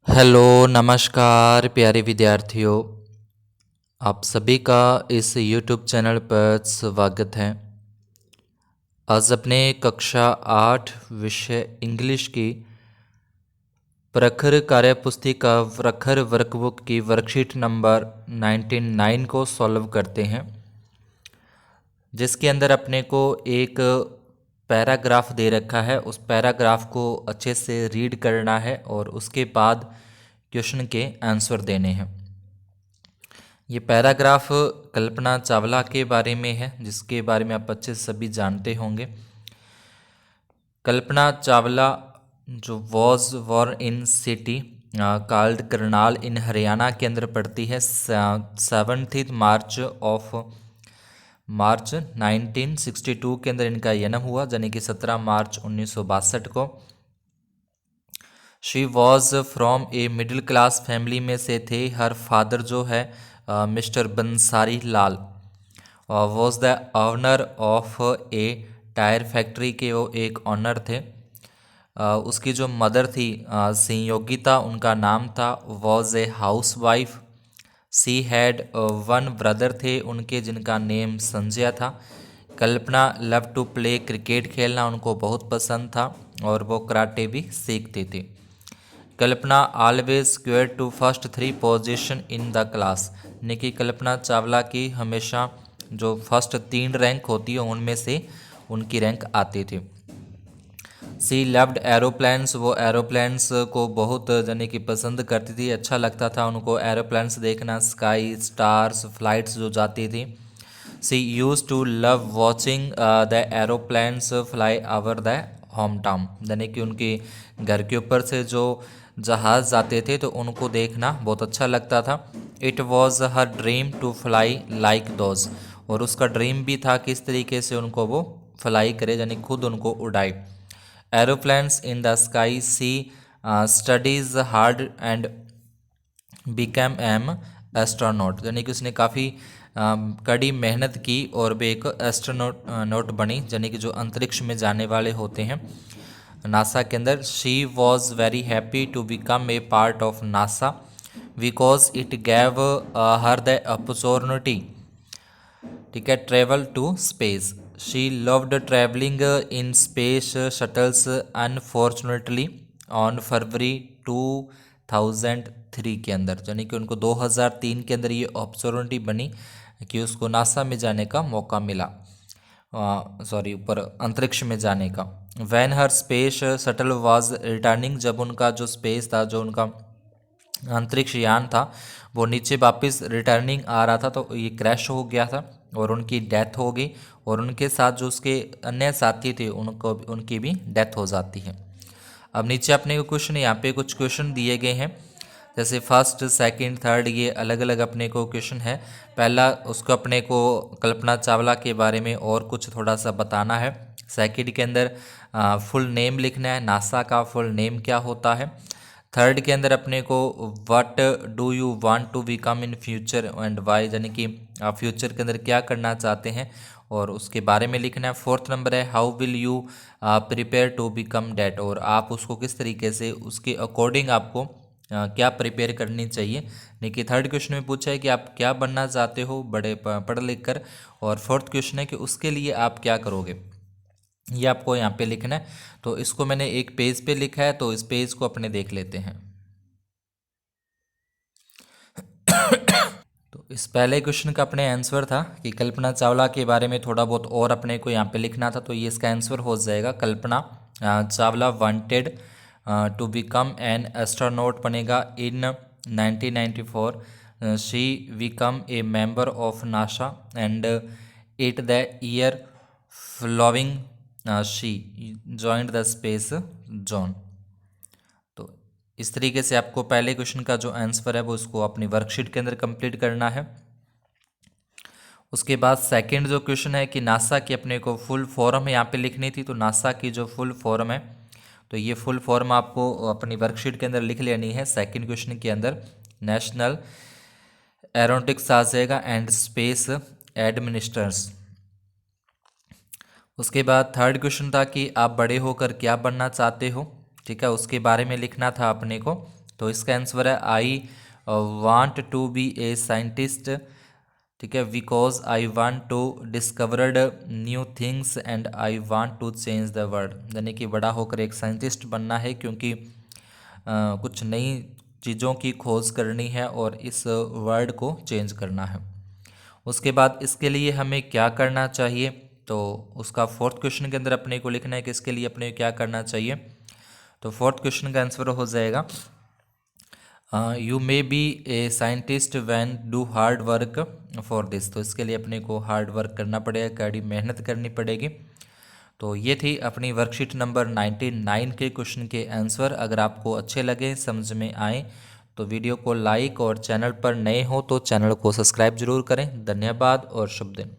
Hello नमस्कार प्यारे विद्यार्थियों। आप सभी का इस YouTube चैनल पर स्वागत है। आज अपने कक्षा 8 विषय इंग्लिश की प्रखर कार्यपुस्तिका प्रखर वर्कबुक की वर्कशीट नंबर 99 को सॉल्व करते हैं, जिसके अंदर अपने को एक पैराग्राफ दे रखा है। उस पैराग्राफ को अच्छे से रीड करना है और उसके बाद क्वेश्चन के आंसर देने हैं। ये पैराग्राफ कल्पना चावला के बारे में है, जिसके बारे में आप अच्छे से सभी जानते होंगे। कल्पना चावला जो वॉज वॉर in city called Karnal in Haryana के अंदर पड़ती है। 7 मार्च 1962 के अंदर इनका जन्म हुआ, यानी कि 17 मार्च 1962 को। She was from a middle class family में से थे। हर फादर जो है mister Bansari Lal was the owner of a tyre factory के, वो एक ऑनर थे। उसकी जो मदर थी संयोगिता उनका नाम था, was a house wife. She had one brother थे उनके, जिनका नेम संजय था। कल्पना लव टू प्ले, क्रिकेट खेलना उनको बहुत पसंद था और वो कराटे भी सीखती थी। Kalpana always secure to first 3 position in the class, यानी कि कल्पना चावला की हमेशा जो फर्स्ट 3 रैंक होती है उनमें से उनकी रैंक आती थी। सी लव्ड एरोप्लेन्स, वो एरोप्लेन्स को बहुत यानी कि पसंद करती थी, अच्छा लगता था उनको एरोप्लेन्स देखना। स्काई स्टार्स फ्लाइट्स जो जाती थी। She used to love watching the aeroplanes fly over the home town, यानी कि उनके घर के ऊपर से जो जहाज़ जाते थे तो उनको देखना बहुत अच्छा लगता था। It was her dream to fly like those, और उसका ड्रीम भी था किस तरीके से उनको वो फ्लाई करे, यानी खुद उनको उड़ाए। Aeroplanes in the sky, she studies hard and become an astronaut, यानी कि उसने काफ़ी कड़ी मेहनत की और वे एक एस्ट्रोनॉट नोट बनी, यानी कि जो अंतरिक्ष में जाने वाले होते हैं नासा के अंदर। She was very happy to become a part of NASA because it gave her the opportunity, ठीक है, travel to space. She loved travelling in space shuttles. Unfortunately on February 2003 के अंदर, यानी कि उनको 2003 के अंदर ये अपॉर्चुनिटी बनी कि उसको नासा में जाने का मौका मिला, ऊपर अंतरिक्ष में जाने का। Van her space shuttle was returning, जब उनका जो स्पेस था, जो उनका अंतरिक्ष यान था, वो नीचे वापस रिटर्निंग आ रहा था तो ये क्रैश हो गया था और उनकी डेथ हो गई, और उनके साथ जो उसके अन्य साथी थे उनको उनकी भी डेथ हो जाती है। अब नीचे अपने को क्वेश्चन, यहाँ पे कुछ क्वेश्चन दिए गए हैं, जैसे फर्स्ट सेकंड थर्ड, ये अलग अलग अपने को क्वेश्चन है। पहला उसको अपने को कल्पना चावला के बारे में और कुछ थोड़ा सा बताना है। सेकंड के अंदर फुल नेम लिखना है, नासा का फुल नेम क्या होता है। थर्ड के अंदर अपने को what do you want to become in future and why, यानी कि आप फ्यूचर के अंदर क्या करना चाहते हैं और उसके बारे में लिखना है। फोर्थ नंबर है how will you prepare to become that, और आप उसको किस तरीके से उसके अकॉर्डिंग आपको क्या प्रिपेयर करनी चाहिए। देखिए थर्ड क्वेश्चन में पूछा है कि आप क्या बनना चाहते हो बड़े पढ़ लिख कर, और फोर्थ क्वेश्चन है कि उसके लिए आप क्या करोगे, ये आपको यहाँ पे लिखना है। तो इसको मैंने एक पेज पे लिखा है, तो इस पेज को अपने देख लेते हैं। तो इस पहले क्वेश्चन का अपने आंसर था कि कल्पना चावला के बारे में थोड़ा बहुत और अपने को यहाँ पे लिखना था, तो ये इसका आंसर हो जाएगा। Kalpana Chawla wanted to become an astronaut बनेगा in 1994। She become a member of NASA and at the year following she joined the space zone. तो इस तरीके से आपको पहले क्वेश्चन का जो आंसर है वो इसको अपनी वर्कशीट के अंदर कंप्लीट करना है। उसके बाद सेकंड जो क्वेश्चन है कि नासा की अपने को फुल फॉर्म यहाँ पे लिखनी थी, तो नासा की जो फुल फॉर्म है, तो ये फुल फॉर्म आपको अपनी वर्कशीट के अंदर लिख लेनी है। सेकंड क्वेश्चन के अंदर नेशनल एरोनॉटिक्स आ जाएगा एंड स्पेस एडमिनिस्ट्रेटर्स। उसके बाद थर्ड क्वेश्चन था कि आप बड़े होकर क्या बनना चाहते हो, ठीक है, उसके बारे में लिखना था अपने को। तो इसका आंसर है I want to be a scientist, ठीक है, because I want to discovered new things and I want to change the world. यानी कि बड़ा होकर एक साइंटिस्ट बनना है क्योंकि कुछ नई चीज़ों की खोज करनी है और इस वर्ल्ड को चेंज करना है। उसके बाद इसके लिए हमें क्या करना चाहिए, तो उसका फोर्थ क्वेश्चन के अंदर अपने को लिखना है कि इसके लिए अपने क्या करना चाहिए। तो फोर्थ क्वेश्चन का आंसर हो जाएगा you may be a scientist when do hard work for this. तो इसके लिए अपने को हार्ड वर्क करना पड़ेगा, कड़ी मेहनत करनी पड़ेगी। तो ये थी अपनी वर्कशीट नंबर 99 के क्वेश्चन के आंसर। अगर आपको अच्छे लगे, समझ में आए, तो वीडियो को लाइक और चैनल पर नए हो तो चैनल को सब्सक्राइब जरूर करें। धन्यवाद और शुभ दिन।